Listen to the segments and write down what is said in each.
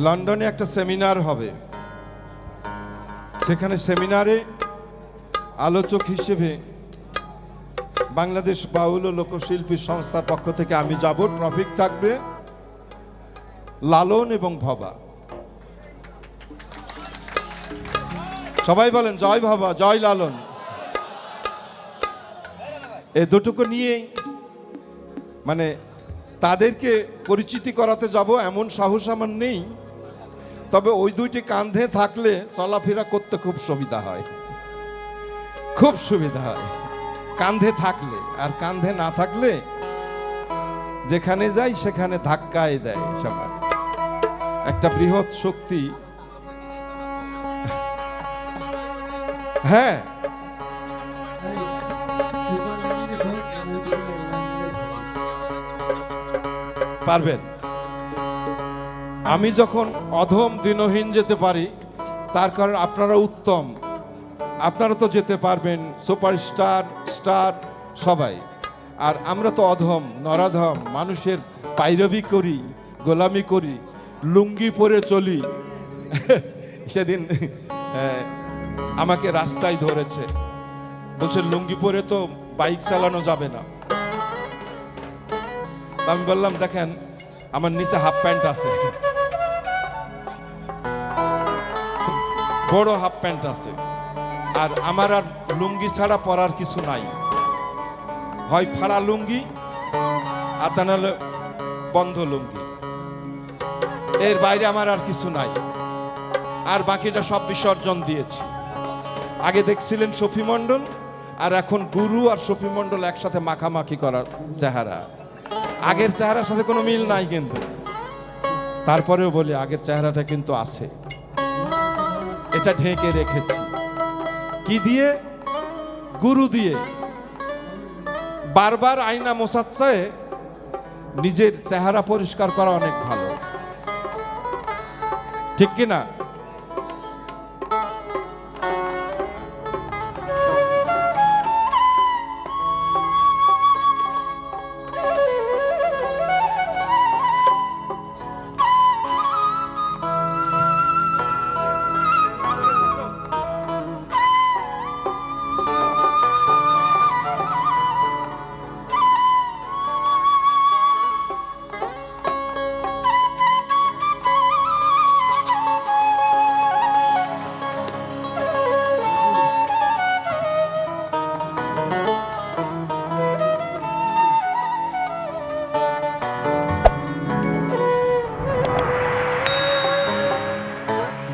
লন্ডনে একটা সেমিনার হবে, সেখানে সেমিনারে আলোচক হিসেবে বাংলাদেশ বাউল ও লোকশিল্পী সংস্থার পক্ষ থেকে আমি যাব। টপিক থাকবে লালন এবং ভবা। সবাই বলেন জয় ভবা, জয় লালন। এই দুটোকে নিয়েই মানে তাদেরকে পরিচিতি করাতে যাব, এমন সাহস আমার নেই। তবে ওই দুইটি কাঁধে থাকলে চলাফেরা করতে খুব সুবিধা হয়, খুব সুবিধা হয় কাঁধে থাকলে। আর কাঁধে না থাকলে যেখানে যাই সেখানে ধাক্কায় দেয় সবাই। একটা বৃহৎ শক্তি। হ্যাঁ, পারবেন। আমি যখন অধম দিনহীন যেতে পারি, তার কারণ আপনারা উত্তম, আপনারা তো যেতে পারবেন সুপারস্টার, স্টার সবাই। আর আমরা তো অধম, নরাধম, মানুষের পাইরবি করি, গোলামি করি, লুঙ্গি পরে চলি। সেদিন আমাকে রাস্তায় ধরেছে, বলছে লুঙ্গি পরে তো বাইক চালানো যাবে না। আমি বললাম দেখেন আমার নিচে হাফ প্যান্ট আছে, বড় হাফ প্যান্ট আছে, আর আমার আর লুঙ্গি ছাড়া পরার কিছু নাই। হয় ফাড়া লুঙ্গি আর তা নাহলে বন্ধ লুঙ্গি, এর বাইরে আমার আর কিছু নাই। আর বাকিটা সব বিসর্জন দিয়েছি। আগে দেখছিলেন শফি মণ্ডল, আর এখন গুরু আর শফি মণ্ডল একসাথে মাখামাখি করার চেহারা। আগের চেহারার সাথে কোনো মিল নাই, কিন্তু তারপরেও বলি আগের চেহারাটা কিন্তু আছে। এটা ঢেকে রেখেছি কি দিয়ে? গুরু দিয়ে। বারবার আয়না মোছাচ্ছে, নিজের চেহারা পরিষ্কার করা অনেক ভালো, ঠিক কিনা?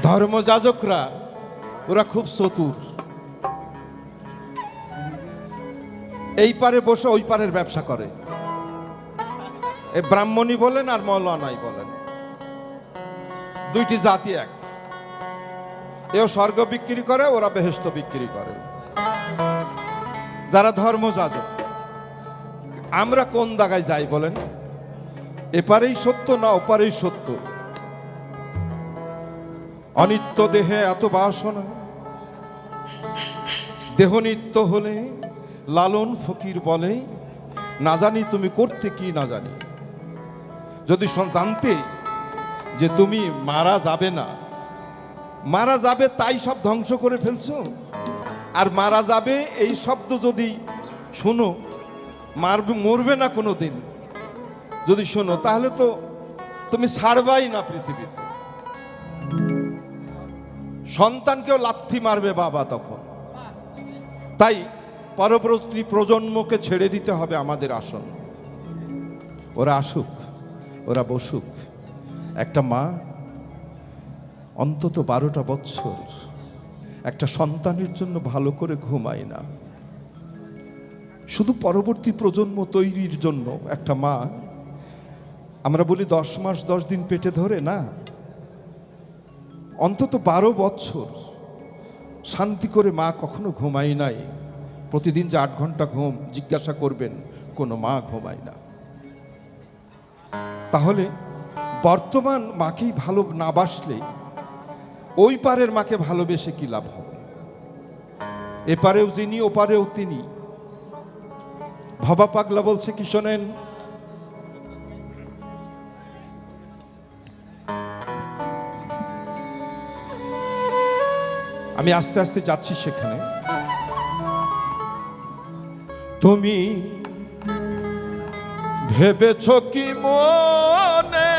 ধর্মযাজকরা ওরা খুব চতুর। এই পারে বসে ওই পারের ব্যবসা করে। এই ব্রাহ্মণী বলেন আর মৌলানাই বলেন, দুইটি জাতি এক। এও স্বর্গ বিক্রি করে, ওরা বেহেশত বিক্রি করে। যারা ধর্মযাজক, আমরা কোন জায়গায় যাই বলেন? এপারেই সত্য না ওপারেই সত্য? অনিত্য দেহে এত বাসনা, দেহ নিত্য হলে লালন ফকির বলে, না জানি তুমি করতে কি না জানি। যদি জানতে যে তুমি মারা যাবে না, মারা যাবে তাই সব ধ্বংস করে ফেলছো। আর মারা যাবে এই শব্দ যদি শোনো, মরবে না কোনো দিন যদি শোনো, তাহলে তো তুমি ছাড়বাই না পৃথিবীতে। সন্তানকেও লাথি মারবে বাবা তখন। তাই পরবর্তী প্রজন্মকে ছেড়ে দিতে হবে আমাদের আসন। ওরা আসুক, ওরা বসুক। একটা মা অন্তত 12টা বছর একটা সন্তানের জন্য ভালো করে ঘুমায় না, শুধু পরবর্তী প্রজন্ম তৈরির জন্য। একটা মা, আমরা বলি 10 মাস 10 দিন পেটে ধরে না, অন্তত 12 বছর শান্তি করে মা কখনো ঘুমায় নাই। প্রতিদিন যে 8 ঘন্টা ঘুম, জিজ্ঞাসা করবেন, কোনো মা ঘুমায় না। তাহলে বর্তমান মাকেই ভালো না বাসলে ওই পারের মাকে ভালোবেসে কি লাভ হবে? এপারেও যিনি ওপারেও তিনি। ভবা পাগলা বলছে কি শোনেন, আমি আস্তে আস্তে যাচ্ছি সেখানে। তুমি ভেবেছ কি মনে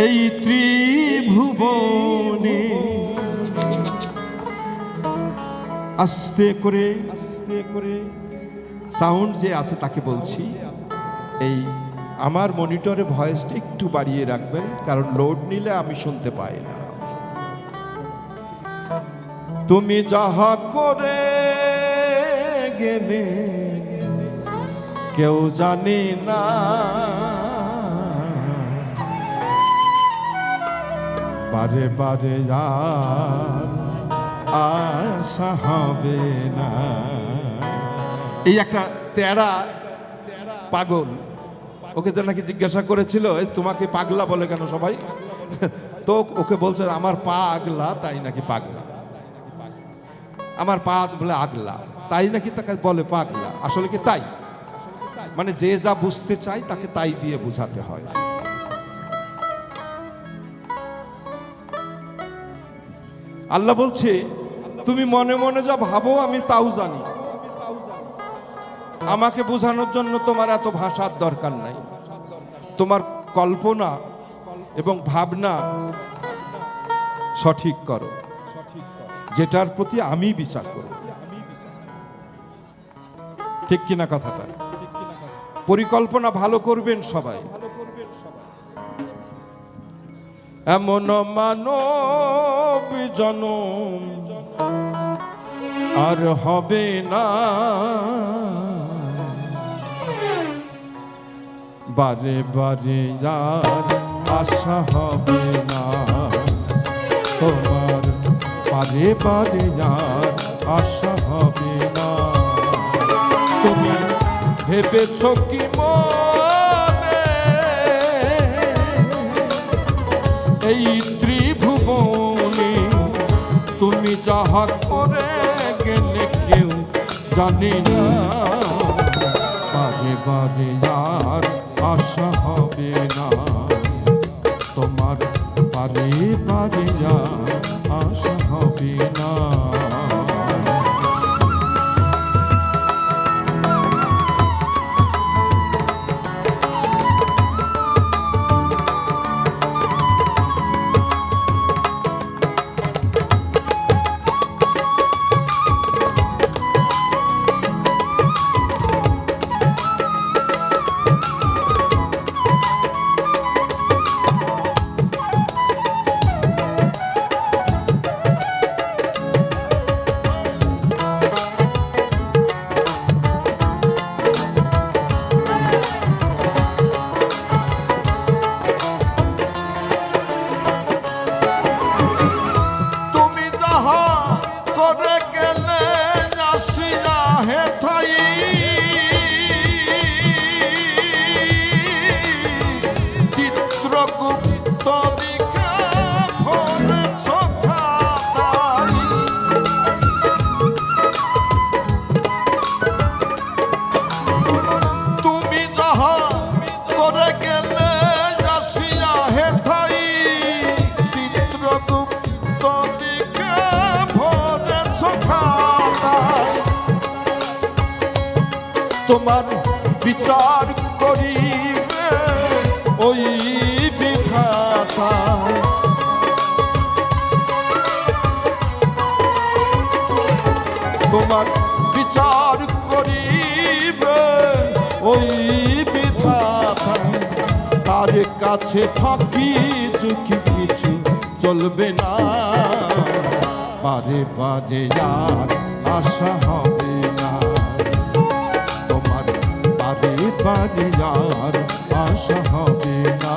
এই ত্রিভুবনে আস্তে করে সাউন্ড যে আছে তাকে বলছি, এই আমার মনিটরে ভয়েসটা একটু বাড়িয়ে রাখবেন, কারণ লোড নিলে আমি শুনতে পাই না। তুমি যাহা করে গেলে কেউ জানে না, বারে বারে আর আশা হবে না। এই একটা তেরা পাগল, ওকে তো নাকি জিজ্ঞাসা করেছিল তোমাকে পাগলা বলে কেন সবাই, তো ওকে বলছে আমার পা আগলা তাই নাকি পাগলা, আমার পা বলে আগলা তাই নাকি তাকে বলে পাগলা। আসলে কি তাই? মানে যে যা বুঝতে চায় তাকে তাই দিয়ে বুঝাতে হয়। আল্লাহ বলছে তুমি মনে মনে যা ভাবো আমি তাও জানি, আমাকে বোঝানোর জন্য তোমার এত ভাষার দরকার নাই। তোমার কল্পনা এবং ভাবনা সঠিক করো, যেটার প্রতি আমি বিচার করব। ঠিক কিনা কথাটা? পরিকল্পনা ভালো করবেন সবাই। এমন মানব জনম আর হবে না, বারে বারে আর আশা হবে না তোমার, বারে বারে আর আশা হবে না। তুমি ভেবেছ কি মনে এই ত্রিভুবনে তুমি যাহা করে গেলে কেউ জানে না, বারে বারে আর আশা হবে না তোমার, বারে বারে আর আশা হবে না। তোমার বিচার করিবে ওই বিধাতা, তোমার বিচার করিবে ওই বিধাতা, তার কাছে ফাঁকি ঝুঁকি কিছু চলবে না, বারে বারে আর আশা হবে না তোমার, বারে বারে আর আশা হবে না।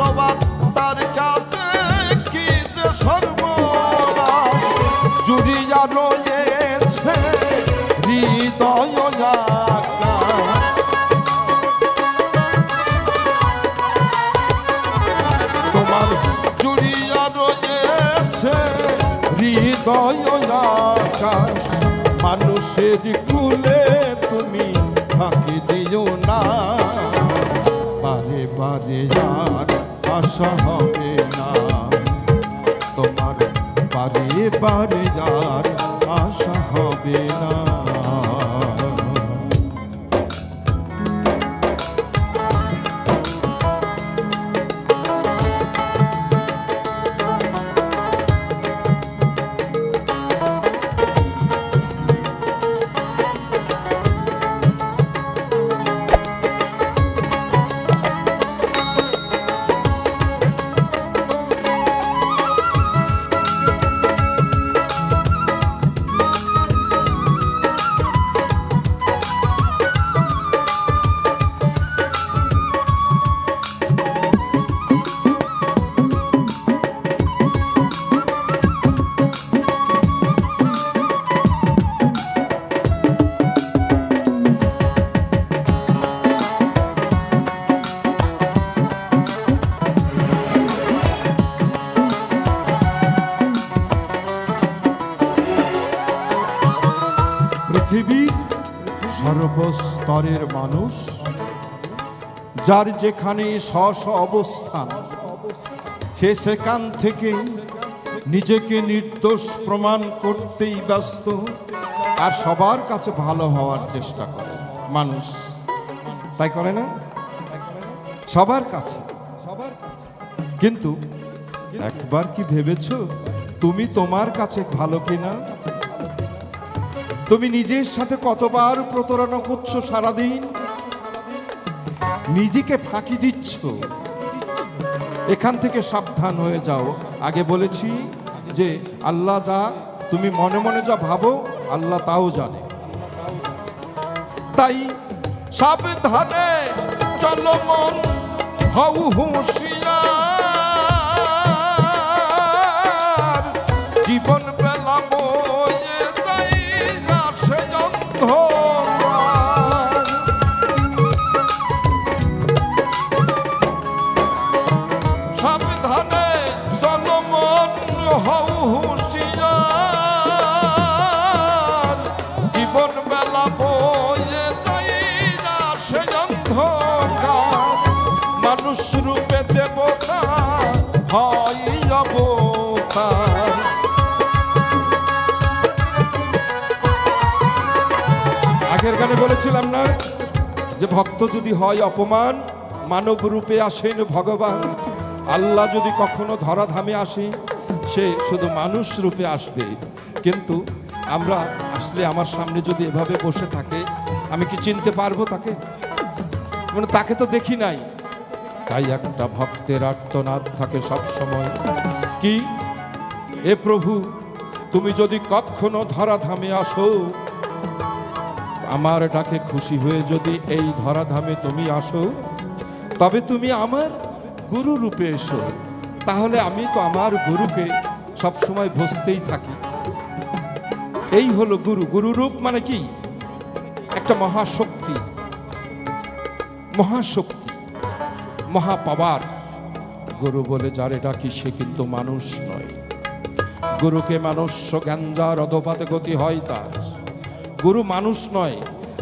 সবাব তার কাছে কি যে সর্বনাশ জুড়িয়া রয়েছে হৃদয় তোমার জুড়িয়া রয়েছে হৃদয় আকাশ মানুষের কুলে তুমি ফাঁকি দিও না বারে বারে আর আশা হবে না তোমার বারে বারে আর আশা হবে না পৃথিবীর সর্বস্তরের মানুষ যার যেখানে স্ব অবস্থান সে সেখান থেকে নিজেকে নির্দোষ প্রমাণ করতেই ব্যস্ত আর সবার কাছে ভালো হওয়ার চেষ্টা করে মানুষ তাই করে না সবার কাছে কিন্তু একবার কি ভেবেছো তুমি তোমার কাছে ভালো কিনা তুমি নিজের সাথে কতবার প্রতারণা করছো সারাদিন নিজেকে ফাঁকি দিচ্ছ এখান থেকে সাবধান হয়ে যাও আগে বলেছি যে আল্লাহ যা তুমি মনে মনে যা ভাবো আল্লাহ তাও জানে তাই সাবধানে চলো মন হও হুঁশিয়ার জীবন বেলা বয়ে যাই আসে অন্ধকার সাবধানে চলো মন হও হুঁশিয়ার জীবন বেলা বয়ে যাই আসে অন্ধকার মানুষ রূপে দেবতা হয় অবতার আগের গানে বলেছিলাম না যে ভক্ত যদি হয় অপমান মানব রূপে আসেন ভগবান আল্লাহ যদি কখনো ধরাধামে আসে সে শুধু মানুষ রূপে আসবে কিন্তু আমরা আসলে আমার সামনে যদি এভাবে বসে থাকে আমি কি চিনতে পারবো তাকে মানে তাকে তো দেখি নাই তাই একটা ভক্তের আর্তনাদ থাকে সব সময় কি এ প্রভু তুমি যদি কখনো ধরাধামে আসো আমার ডাকে খুশি হয়ে যদি এই ধরাধামে তুমি আসো তবে তুমি আমার গুরু রূপে এসো তাহলে আমি তো আমার গুরুকে সব সময় ভজতেই থাকি এই হলো গুরু গুরু রূপ মানে কি একটা মহাশক্তি মহাপাওয়ার গুরু বলে যারে ডাকি সে কিন্তু মানুষ নয় গুরুকে মানুষ জ্ঞান যার অধপাতে গতি হয় তার গুরু মানুষ নয়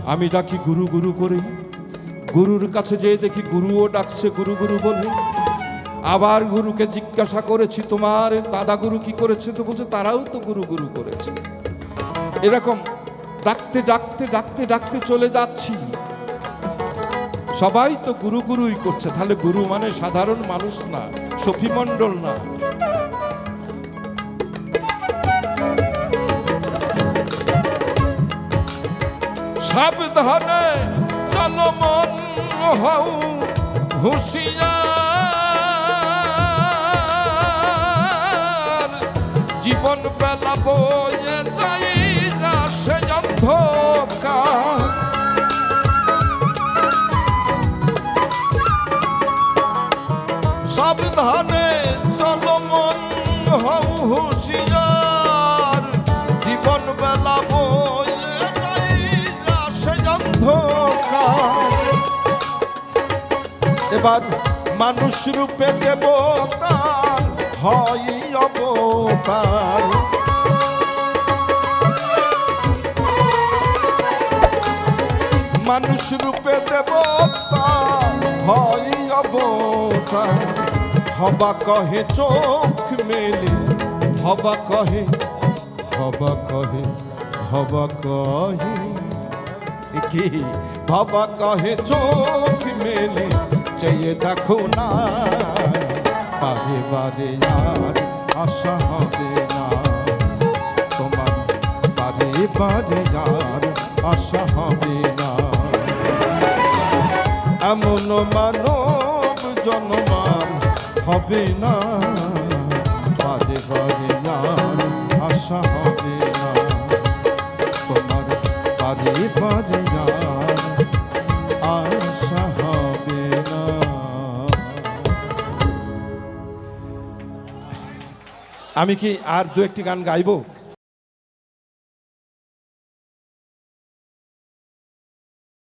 আমি ডাকি গুরু গুরু করে গুরুর কাছে যেয়ে দেখি গুরুও ডাকছে গুরু গুরু বলে আবার গুরুকে জিজ্ঞাসা করেছি তোমার দাদা গুরু কি করেছে তো বলছে তারাও তো গুরু গুরু করেছে এরকম ডাকতে ডাকতে ডাকতে ডাকতে চলে যাচ্ছি সবাই তো গুরু গুরুই করছে তাহলে গুরু মানে সাধারণ মানুষ না সফি মণ্ডল না সাবধানে চলো মন হও হুঁশিয়ার জীবন বেলা বয়ে যাই আসে অন্ধকার সাবধানে চলো মন হও হুঁশিয়ার, জীবন বেলা বয়ে নাই আসে অন্ধকার। এবার মানুষ রূপে দেবতা হয় অবতার, মানুষ রূপে দেবতা হয় অবতার। হবা কহে চোখ মেলে, হবা কহে, হবা কহে, হবা কহে কি, হবা কহে চোখ মেলে চেয়ে দেখো না, বারে বারে আর আশা হবে না তোমার, বারে বারে আর আশা হবে না। এমন মানব জন্মান হবে না, বারে বারে আর আশা হবে না তোমার, বারে বারে আর আশা হবে না। আমি কি আর দু একটি গান গাইবো?